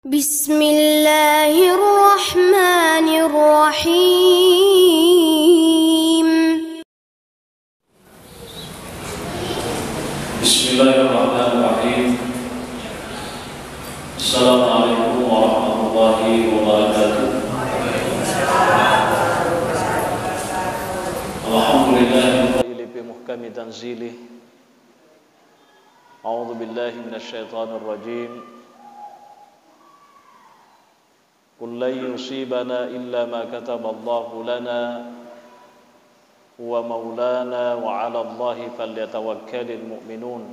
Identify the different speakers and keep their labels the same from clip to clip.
Speaker 1: Bismillahirrahmanirrahim.
Speaker 2: Bismillahirrahmanirrahim. Assalamualaikum warahmatullahi wabarakatuh. Alhamdulillah bi muhkami tanzilih. A'udzu billahi minasyaitonir rajim. Qul lan yusibana illa ma kataballahu lana huwa maulana wa 'ala Allahi falyatawakkalul mu'minun.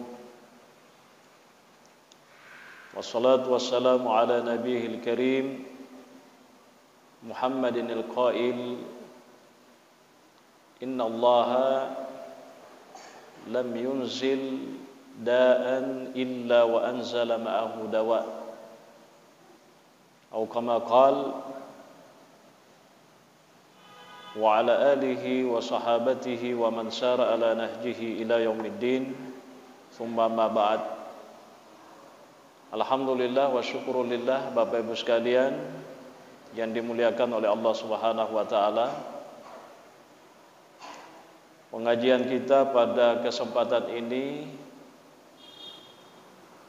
Speaker 2: Wassalatu wassalamu ala nabiyil karim Muhammadin al-qail inna Allaha lam yunzil da'an illa wa anzala ma'ahu dawa' atau kama qala wa ala alihi wa sahabatihi wa man sara ala nahjihi ila yaumiddin. Tsumma ma ba'd. Alhamdulillah wa syukurulillah, Bapak Ibu sekalian yang dimuliakan oleh Allah Subhanahu wa taala. Pengajian kita pada kesempatan ini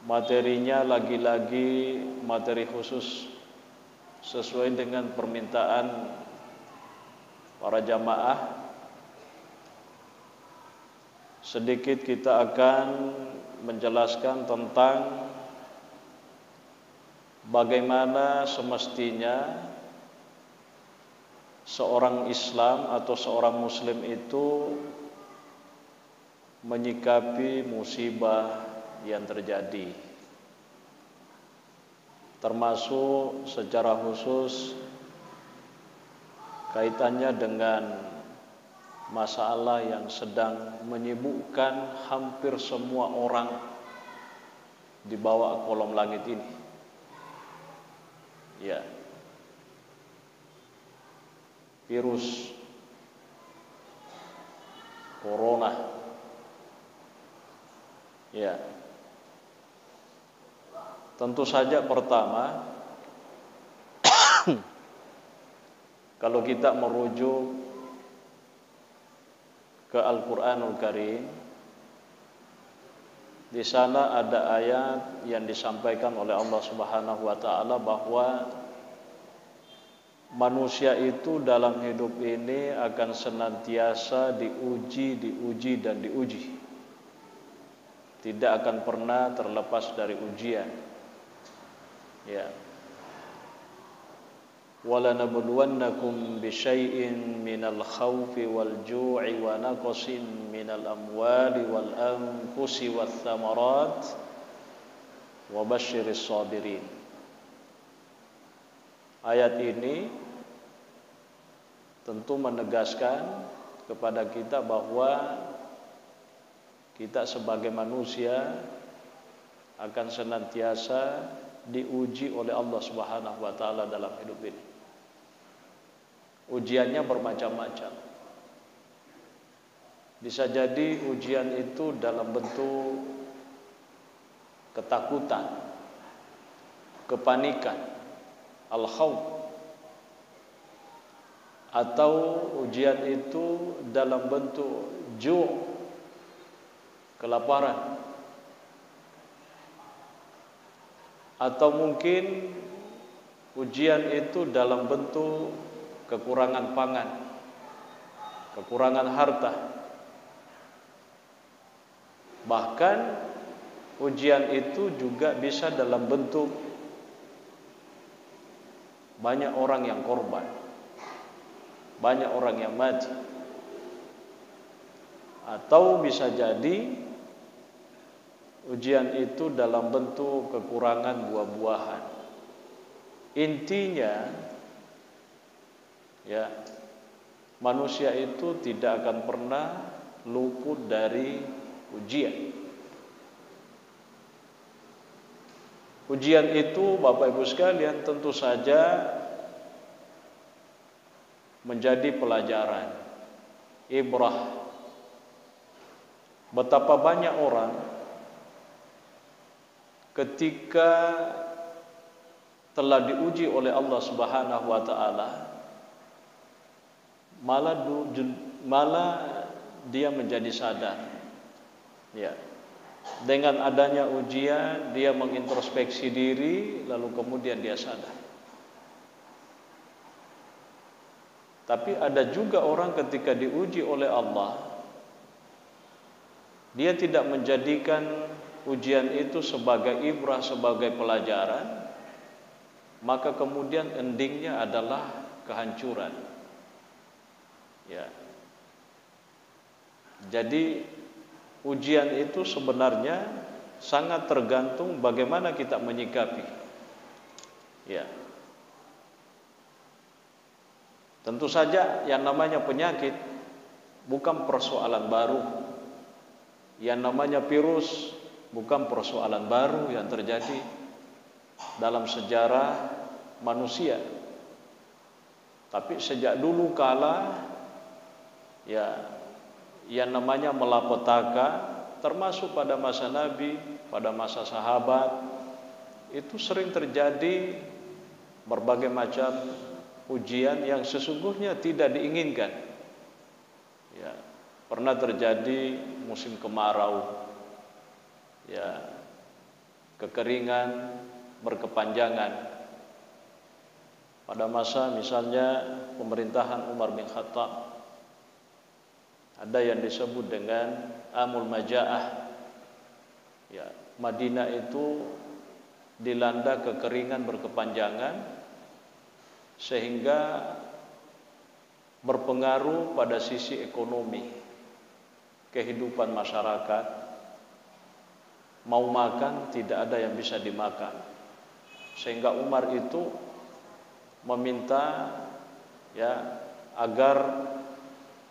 Speaker 2: materinya lagi-lagi materi khusus sesuai dengan permintaan para jamaah. Sedikit kita akan menjelaskan tentang bagaimana semestinya seorang Islam atau seorang Muslim itu menyikapi musibah yang terjadi, termasuk secara khusus kaitannya dengan masalah yang sedang menyibukkan hampir semua orang di bawah kolom langit ini. Ya, virus corona. Ya, tentu saja pertama kalau kita merujuk ke Al-Qur'anul Karim, di sana ada ayat yang disampaikan oleh Allah Subhanahu wa taala bahwa manusia itu dalam hidup ini akan senantiasa diuji dan diuji. Tidak akan pernah terlepas dari ujian. Ya. Wala nabluwannakum bisyai'in minal khawfi wal ju'i wa naqsin minal amwali wal anfusi wath thamarat wa basyiris sabirin. Ayat ini tentu menegaskan kepada kita bahwa kita sebagai manusia akan senantiasa diuji oleh Allah Subhanahu wa taala dalam hidup ini. Ujiannya bermacam-macam. Bisa jadi ujian itu dalam bentuk ketakutan, kepanikan, al-khawf, atau ujian itu dalam bentuk ju', kelaparan, atau mungkin ujian itu dalam bentuk kekurangan pangan, kekurangan harta. Bahkan ujian itu juga bisa dalam bentuk banyak orang yang korban, banyak orang yang mati, atau bisa jadi ujian itu dalam bentuk kekurangan buah-buahan. Intinya, ya, manusia itu tidak akan pernah luput dari ujian. Ujian itu, Bapak Ibu sekalian, tentu saja menjadi pelajaran, ibrah. Betapa banyak orang ketika telah diuji oleh Allah Subhanahu wa taala, malah dia menjadi sadar. Ya. Dengan adanya ujian, dia mengintrospeksi diri, lalu kemudian dia sadar. Tapi ada juga orang ketika diuji oleh Allah, dia tidak menjadikan ujian itu sebagai ibrah, sebagai pelajaran, maka kemudian endingnya adalah kehancuran. Ya. Jadi ujian itu sebenarnya sangat tergantung bagaimana kita menyikapi. Ya. Tentu saja yang namanya penyakit bukan persoalan baru. Yang namanya virus bukan persoalan baru yang terjadi dalam sejarah manusia. Tapi sejak dulu kala, ya, yang namanya malapetaka, termasuk pada masa Nabi, pada masa sahabat, itu sering terjadi berbagai macam ujian yang sesungguhnya tidak diinginkan. Ya, pernah terjadi musim kemarau, ya, kekeringan berkepanjangan. Pada masa misalnya pemerintahan Umar bin Khattab, ada yang disebut dengan Amul Maja'ah. Ya, Madinah itu dilanda kekeringan berkepanjangan sehingga berpengaruh pada sisi ekonomi, kehidupan masyarakat. Mau makan tidak ada yang bisa dimakan, sehingga Umar itu meminta, ya, agar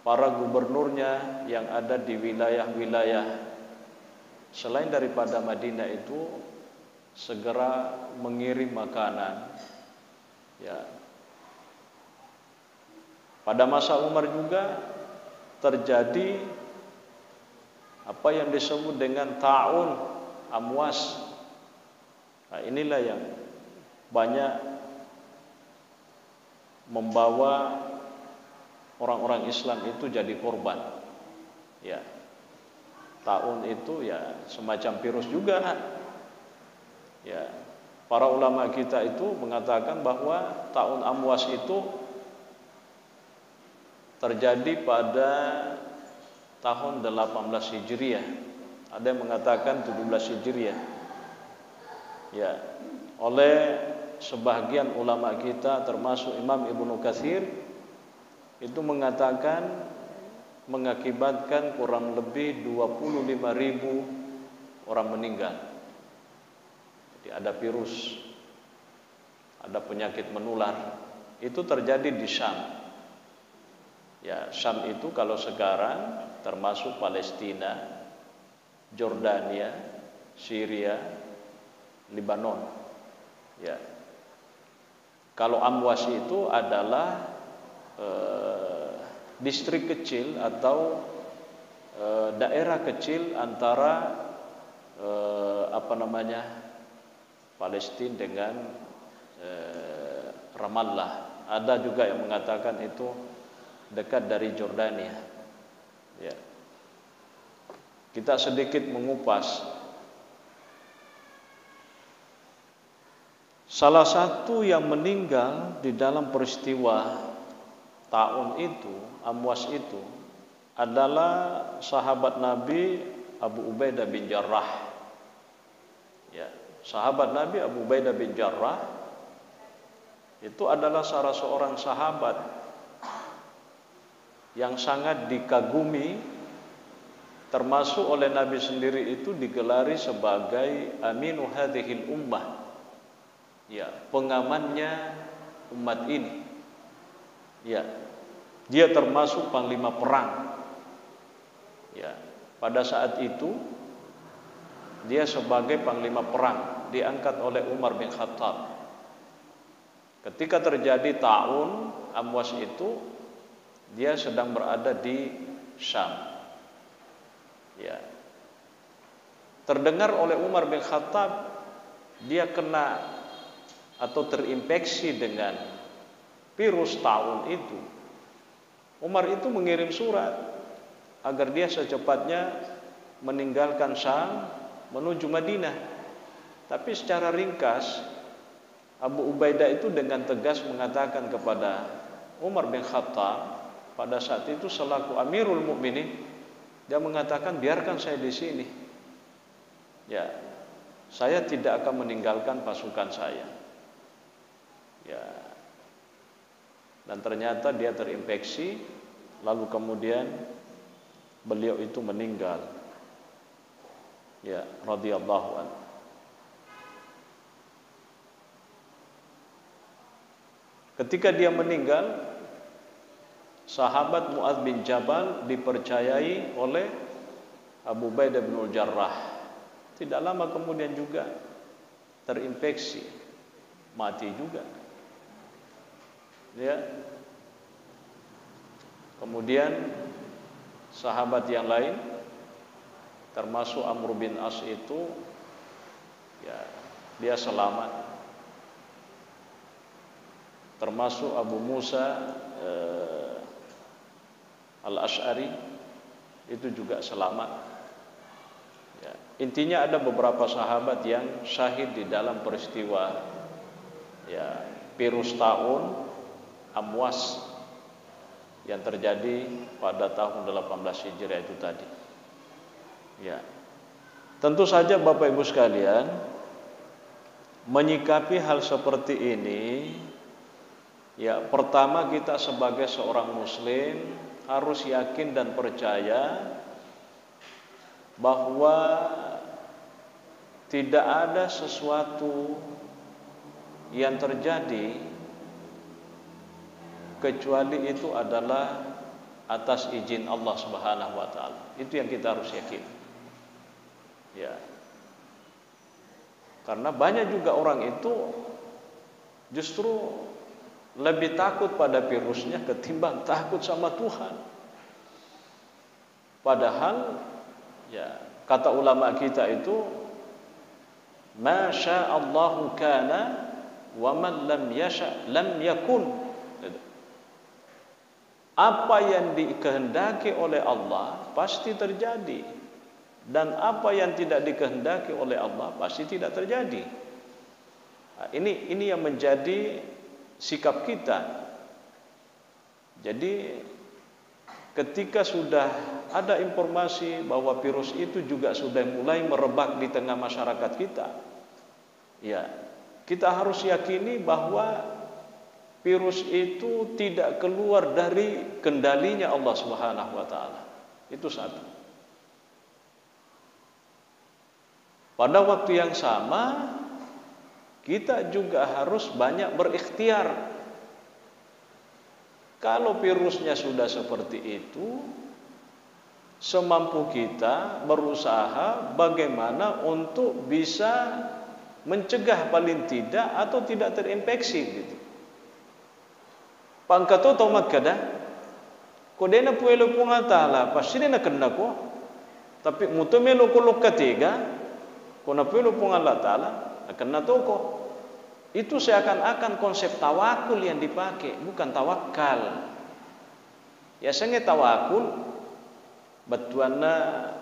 Speaker 2: para gubernurnya yang ada di wilayah-wilayah selain daripada Madinah itu segera mengirim makanan. Ya. Pada masa Umar juga terjadi apa yang disebut dengan ta'un, amwas. Nah, inilah yang banyak membawa orang-orang Islam itu jadi korban. Ya. Ta'un itu ya semacam virus juga. Ya. Para ulama kita itu mengatakan bahwa ta'un amwas itu terjadi pada tahun 18 Hijriah. Ada yang mengatakan 17 Hijriah. Ya. Oleh sebagian ulama kita termasuk Imam Ibnu Katsir itu mengatakan mengakibatkan kurang lebih 25.000 orang meninggal. Jadi ada virus, ada penyakit menular. Itu terjadi di Syam. Ya, Syam itu kalau sekarang termasuk Palestina, Jordania, Syria, Lebanon. Ya. Kalau Amwas itu adalah distrik kecil atau daerah kecil antara Palestina dengan Ramallah. Ada juga yang mengatakan itu dekat dari Jordania. Ya. Kita sedikit mengupas. Salah satu yang meninggal di dalam peristiwa ta'un itu, amwas itu, adalah sahabat Nabi Abu Ubaidah bin Jarrah. Ya, sahabat Nabi Abu Ubaidah bin Jarrah itu adalah salah seorang sahabat yang sangat dikagumi, termasuk oleh Nabi sendiri itu digelari sebagai aminu hadhil ummah. Ya, pengamannya umat ini. Ya, dia termasuk panglima perang. Ya, pada saat itu dia sebagai panglima perang diangkat oleh Umar bin Khattab. Ketika terjadi ta'un amwas itu, dia sedang berada di Syam. Ya. Terdengar oleh Umar bin Khattab dia kena atau terinfeksi dengan virus taun itu, Umar itu mengirim surat agar dia secepatnya meninggalkan Syam menuju Madinah. Tapi secara ringkas Abu Ubaidah itu dengan tegas mengatakan kepada Umar bin Khattab pada saat itu selaku Amirul Mukminin, dia mengatakan biarkan saya di sini. Ya, saya tidak akan meninggalkan pasukan saya. Ya. Dan ternyata dia terinfeksi, lalu kemudian beliau itu meninggal. Ya, radhiyallahu anhu. Ketika dia meninggal, sahabat Mu'adz bin Jabal dipercayai oleh Abu Ubaidah bin Jarrah. Tidak lama kemudian juga terinfeksi, mati juga. Ya. Kemudian sahabat yang lain termasuk Amr bin As itu, ya, dia selamat. Termasuk Abu Musa Al-Asy'ari itu juga selamat. Ya. Intinya ada beberapa sahabat yang syahid di dalam peristiwa, ya, virus taun Amwas yang terjadi pada tahun 18 Hijriah itu tadi. Ya. Tentu saja Bapak Ibu sekalian, menyikapi hal seperti ini, ya, pertama kita sebagai seorang muslim harus yakin dan percaya bahwa tidak ada sesuatu yang terjadi kecuali itu adalah atas izin Allah Subhanahu wa taala. Itu yang kita harus yakin. Ya. Karena banyak juga orang itu justru lebih takut pada virusnya ketimbang takut sama Tuhan. Padahal, ya, kata ulama kita itu, masya Allahu kana wa man lam yasha lam yakun. Apa yang dikehendaki oleh Allah pasti terjadi, dan apa yang tidak dikehendaki oleh Allah pasti tidak terjadi. Nah, ini yang menjadi sikap kita. Jadi ketika sudah ada informasi bahwa virus itu juga sudah mulai merebak di tengah masyarakat kita, ya, kita harus yakini bahwa virus itu tidak keluar dari kendalinya Allah Subhanahu wa taala. Itu satu. Pada waktu yang sama kita juga harus banyak berikhtiar. Kalau virusnya sudah seperti itu, semampu kita berusaha bagaimana untuk bisa mencegah paling tidak atau tidak terinfeksi gitu. Pangkato to magkada, kodena puelo pungatala, pasti na kena ko, tapi mutomelo ko lokatiga, kona puelo pungalatala. Karena toko itu seakan-akan konsep tawakul yang dipakai, bukan tawakal. Ya, sange tawakul batuana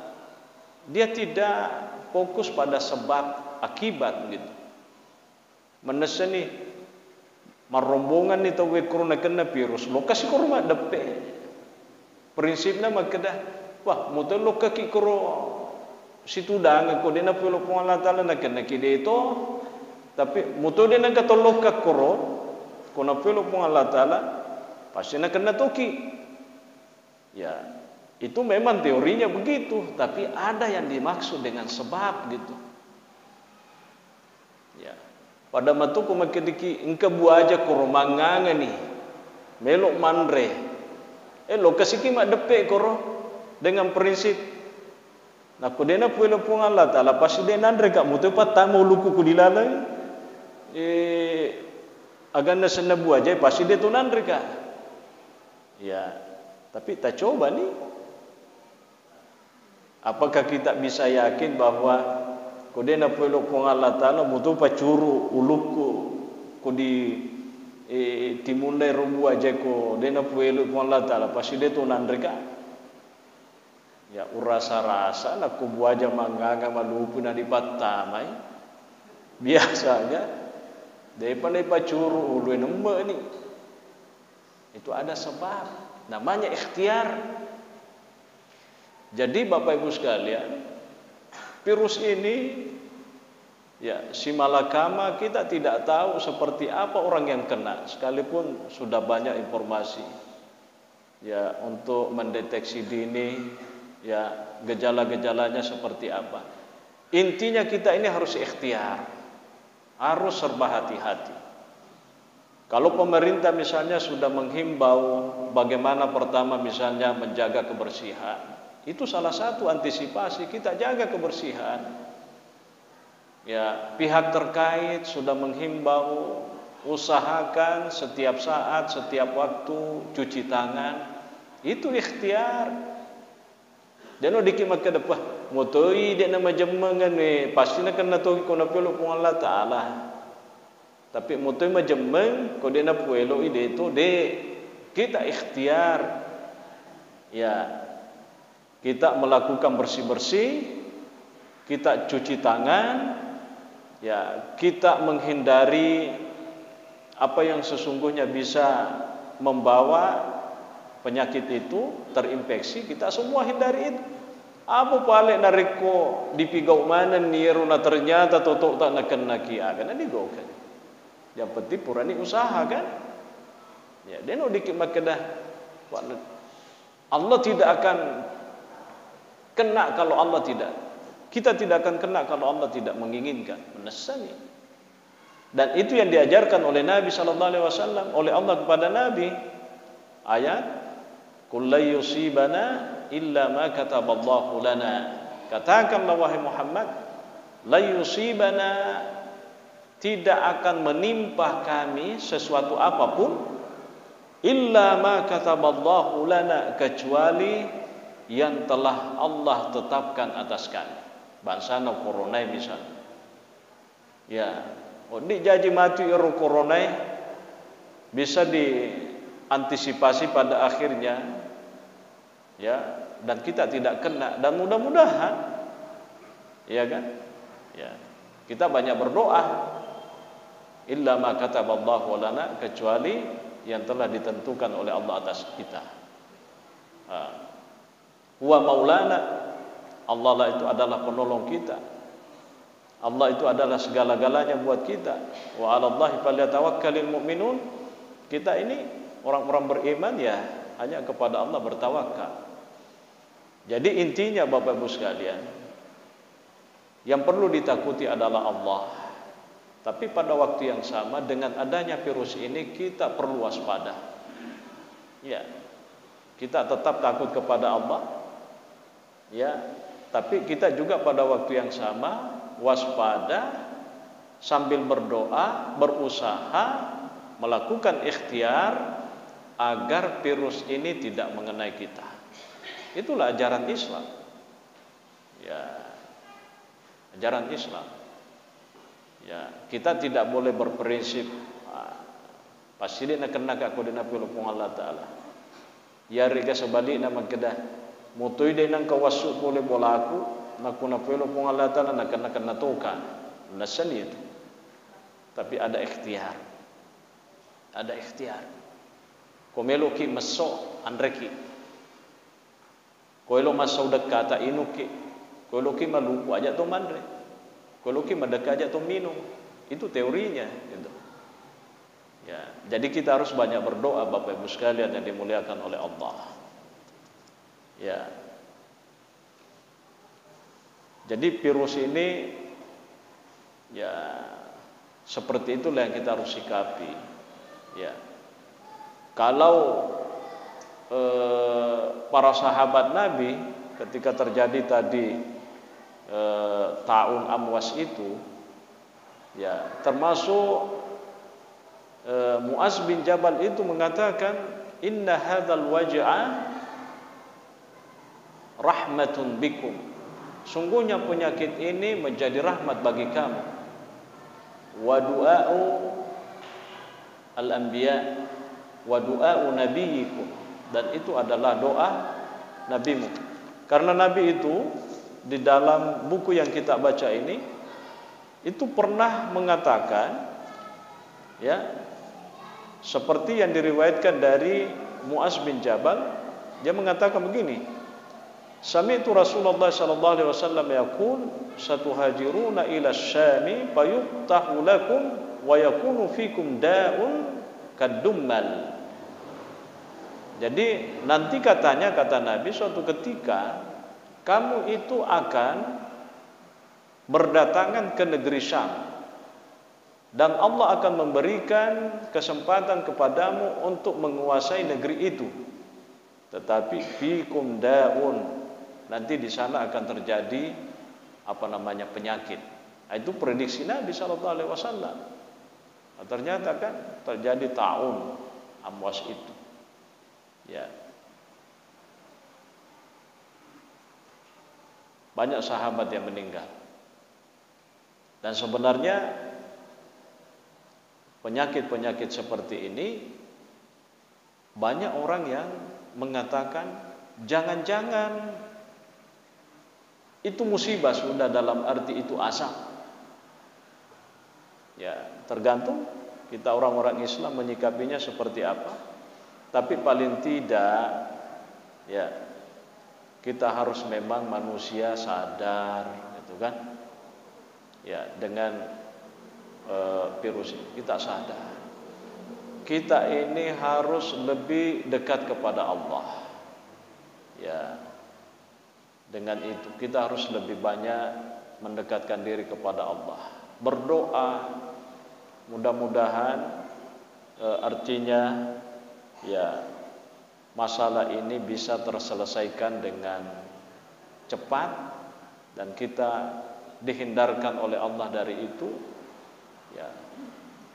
Speaker 2: dia tidak fokus pada sebab akibat gitu. Meneseni marombongan itu we corona kena virus, lokasi korma depe. Prinsipnya magkedah, wah mutul lokaki koro situ dang ko dina pulo po Allah taala na kena kidito, tapi muto din ang katulog ka koro ko na pulo po Allah taala pasti na kena toki. Ya, itu memang teorinya begitu, tapi ada yang dimaksud dengan sebab gitu. Ya, pada matu ko magkediki engka buaja koro manganga ni melok mandre lokasi ki madepe koro dengan prinsip na kudena puelo po Allah taala pasti denandre ka muto patamo luku kudilala aganda senabu aja pasti de tunandre ka. Ya, tapi kita coba nih, apakah kita bisa yakin bahwa kudena puelo po Allah taala muto pacuru uluku ko di timulai rubu aja ko dena puelu ko Allah taala pasti de to nandreka ya urasa rasa na ko buaja manganga malupu na dipatamai biasanya daripada pacuru ulu nembe ni itu ada sebab namanya ikhtiar. Jadi Bapak Ibu sekalian, virus ini ya si malakama kita tidak tahu seperti apa orang yang kena sekalipun sudah banyak informasi ya untuk mendeteksi dini ya gejala-gejalanya seperti apa. Intinya kita ini harus ikhtiar, harus serba hati-hati. Kalau pemerintah misalnya sudah menghimbau bagaimana pertama misalnya menjaga kebersihan, itu salah satu antisipasi kita jaga kebersihan. Ya, pihak terkait sudah menghimbau usahakan setiap saat, setiap waktu cuci tangan. Itu ikhtiar. Dan dikimat ke depan, mutoi dia nama jemengan ni, pasti nak kena tahu kau nak peluk pun Allah Taala. Tapi mutoi majemeng, kau dia nak peluk ide itu de kita ikhtiar. Ya, kita melakukan bersih-bersih, kita cuci tangan, ya kita menghindari apa yang sesungguhnya bisa membawa penyakit itu terinfeksi, kita semua hindari itu. Apa paling nariko dipigau mana niruna ternyata totok tak nak kena kia kan digau kan. Yang penting purani usaha kan. Ya, dia no dikit makedah. Allah tidak akan kena kalau Allah tidak. Kita tidak akan kena kalau Allah tidak menginginkan, menasani. Dan itu yang diajarkan oleh Nabi sallallahu alaihi wasallam oleh Allah kepada Nabi. Ayat Qul la yusibana illa ma kataballahu lana. Katakanlah wahai Muhammad, la yusibana, tidak akan menimpa kami sesuatu apapun illa ma kataballahu lana, kecuali yang telah Allah tetapkan atas kami. Bansana corona misalnya. Ya, di janji mati ero corona bisa diantisipasi pada akhirnya. Ya, dan kita tidak kena, dan mudah-mudahan ya kan? Ya. Kita banyak berdoa illa ma kataballahu lana, kecuali yang telah ditentukan oleh Allah atas kita. Huwa maulana, Allah lah itu adalah penolong kita. Allah itu adalah segala-galanya buat kita. Wa 'alallahi falyatawakkalul mu'minun. Kita ini orang-orang beriman ya hanya kepada Allah bertawakal. Jadi intinya Bapak Ibu sekalian, yang perlu ditakuti adalah Allah. Tapi pada waktu yang sama dengan adanya virus ini kita perlu waspada. Ya. Kita tetap takut kepada Allah. Ya, tapi kita juga pada waktu yang sama waspada sambil berdoa, berusaha melakukan ikhtiar agar virus ini tidak mengenai kita. Itulah ajaran Islam. Ya, ajaran Islam. Ya, kita tidak boleh berprinsip pasti dia nak kena kat kode nabi Allah Taala. Ya rika sebaliknya magkedah mutoi dia nang kawasuk boleh bolaku nak kuna pelo pun Allah Taala nak kena toka. Nasani itu. Tapi ada ikhtiar. Ada ikhtiar. Komeloki masuk andreki. Koelo masau dekat tak inuki, koelo ki maluku aja tu mandre, koelo ki mendekat aja tu minum, itu teorinya. Gitu. Ya, jadi kita harus banyak berdoa Bapak Ibu sekalian yang dimuliakan oleh Allah. Ya, jadi virus ini, ya seperti itulah yang kita harus sikapi. Ya, kalau para sahabat Nabi ketika terjadi tadi taun amwas itu, ya termasuk Muaz bin Jabal itu mengatakan inna hadzal waj'a rahmatun bikum, sungguhnya penyakit ini menjadi rahmat bagi kamu, wa du'a'u al-anbiya wa du'a'u nabiyyikum, dan itu adalah doa nabimu. Karena nabi itu di dalam buku yang kita baca ini itu pernah mengatakan, ya, seperti yang diriwayatkan dari Mu'az bin Jabal, dia mengatakan begini, sami'tu Rasulullah sallallahu alaihi wasallam yaqul satuhajiruna ila Syami fayuftahu lakum wa yakunu fikum da'un kadummal. Jadi nanti katanya, kata Nabi, suatu ketika kamu itu akan berdatangan ke negeri Syam dan Allah akan memberikan kesempatan kepadamu untuk menguasai negeri itu. Tetapi fikum daun, nanti di sana akan terjadi penyakit. Itu prediksi Nabi sallallahu alaihi wasallam. Ternyata kan terjadi taun Amwas itu. Ya. Banyak sahabat yang meninggal. Dan sebenarnya penyakit-penyakit seperti ini banyak orang yang mengatakan jangan-jangan itu musibah sudah, dalam arti itu asap. Ya, tergantung kita orang-orang Islam menyikapinya seperti apa. Tapi paling tidak, ya, kita harus memang manusia sadar, gitu kan? Ya, dengan virus ini kita sadar. Kita ini harus lebih dekat kepada Allah. Ya, dengan itu kita harus lebih banyak mendekatkan diri kepada Allah. Berdoa, mudah-mudahan artinya, ya, masalah ini bisa terselesaikan dengan cepat dan kita dihindarkan oleh Allah dari itu, ya,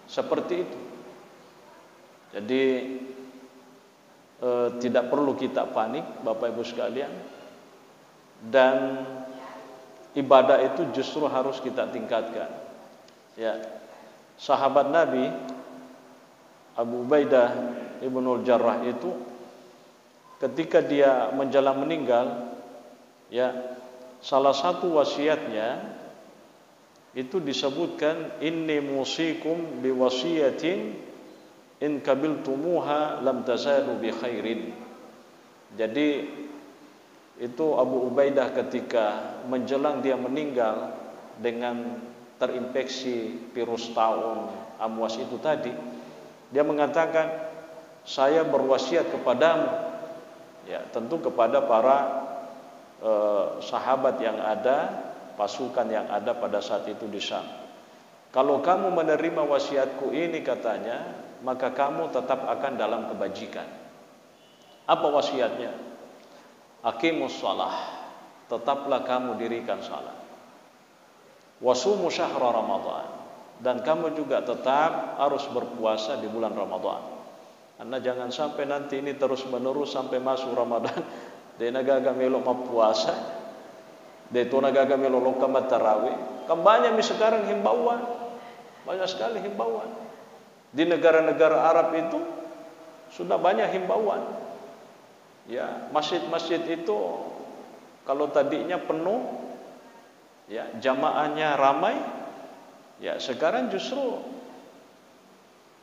Speaker 2: seperti itu. Jadi tidak perlu kita panik, Bapak Ibu sekalian, dan ibadah itu justru harus kita tingkatkan. Ya, sahabat Nabi Abu Ubaidah Ibnul Jarrah itu ketika dia menjelang meninggal, ya, salah satu wasiatnya itu disebutkan, inni musikum biwasiyatin in kabiltumuha lam tazalu bi khairin. Jadi itu Abu Ubaidah ketika menjelang dia meninggal dengan terinfeksi virus taun Amwas itu tadi, dia mengatakan, saya berwasiat kepadamu, ya, tentu kepada para sahabat yang ada, pasukan yang ada pada saat itu di Syam. Kalau kamu menerima wasiatku ini, katanya, maka kamu tetap akan dalam kebajikan. Apa wasiatnya? Aqimus shalah, tetaplah kamu dirikan salat. Wasumu syahra Ramadan, dan kamu juga tetap harus berpuasa di bulan Ramadan. Karena jangan sampai nanti ini terus menerus sampai masuk Ramadan, dia nagaga melok puasa, dia tu nagaga melok lokamat tarawih. Kan banyak sekarang himbauan, banyak sekali himbauan. Di negara-negara Arab itu sudah banyak himbauan. Ya, masjid-masjid itu kalau tadinya penuh, ya, jamaahnya ramai, ya, sekarang justru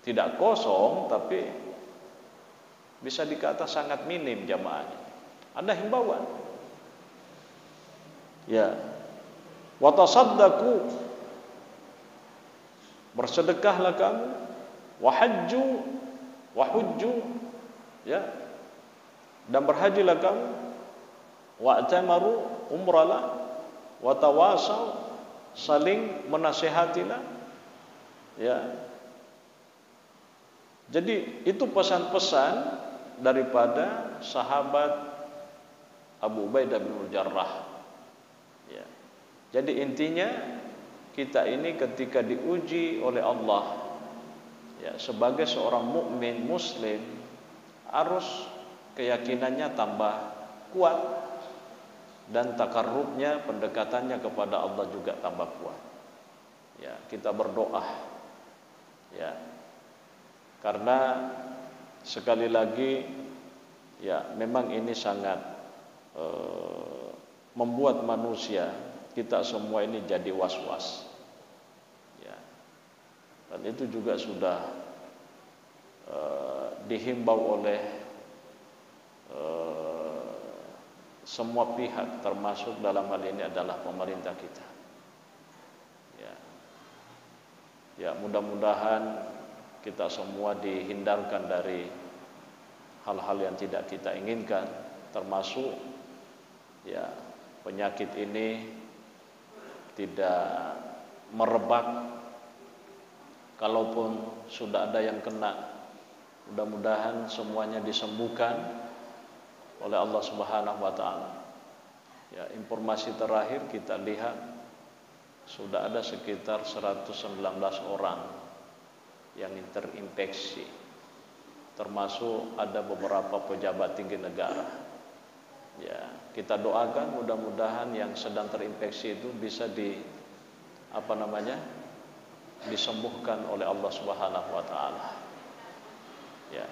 Speaker 2: tidak kosong, tapi bisa dikata sangat minim jamaahnya. Ada himbauan. Ya. Wa tasaddaqu, bersedekahlah kamu, wa hujju, ya, dan berhajilah kamu, wa atamaru, umralah, wa tawasau, saling menasihatilah, ya. Jadi itu pesan-pesan daripada sahabat Abu Ubaidah bin Jarrah, ya. Jadi intinya kita ini ketika diuji oleh Allah, ya, sebagai seorang mukmin muslim harus keyakinannya tambah kuat dan takarrubnya, pendekatannya kepada Allah juga tambah kuat. Ya, kita berdoa, ya, Karena sekali lagi ya memang ini sangat membuat manusia kita semua ini jadi was-was ya. Dan itu juga sudah dihimbau oleh semua pihak, termasuk dalam hal ini adalah pemerintah kita ya. Ya mudah-mudahan kita semua dihindarkan dari hal-hal yang tidak kita inginkan, termasuk ya penyakit ini tidak merebak. Kalaupun sudah ada yang kena, mudah-mudahan semuanya disembuhkan oleh Allah Subhanahu wa taala. Ya, informasi terakhir kita lihat sudah ada sekitar 119 orang yang terinfeksi, termasuk ada beberapa pejabat tinggi negara. Ya, kita doakan mudah-mudahan yang sedang terinfeksi itu bisa disembuhkan oleh Allah Subhanahu wa taala. Ya.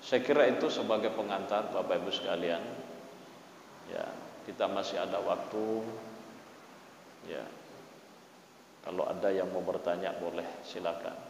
Speaker 2: Saya kira itu sebagai pengantar Bapak Ibu sekalian. Ya, kita masih ada waktu. Ya. Kalau ada yang mau bertanya boleh, silakan.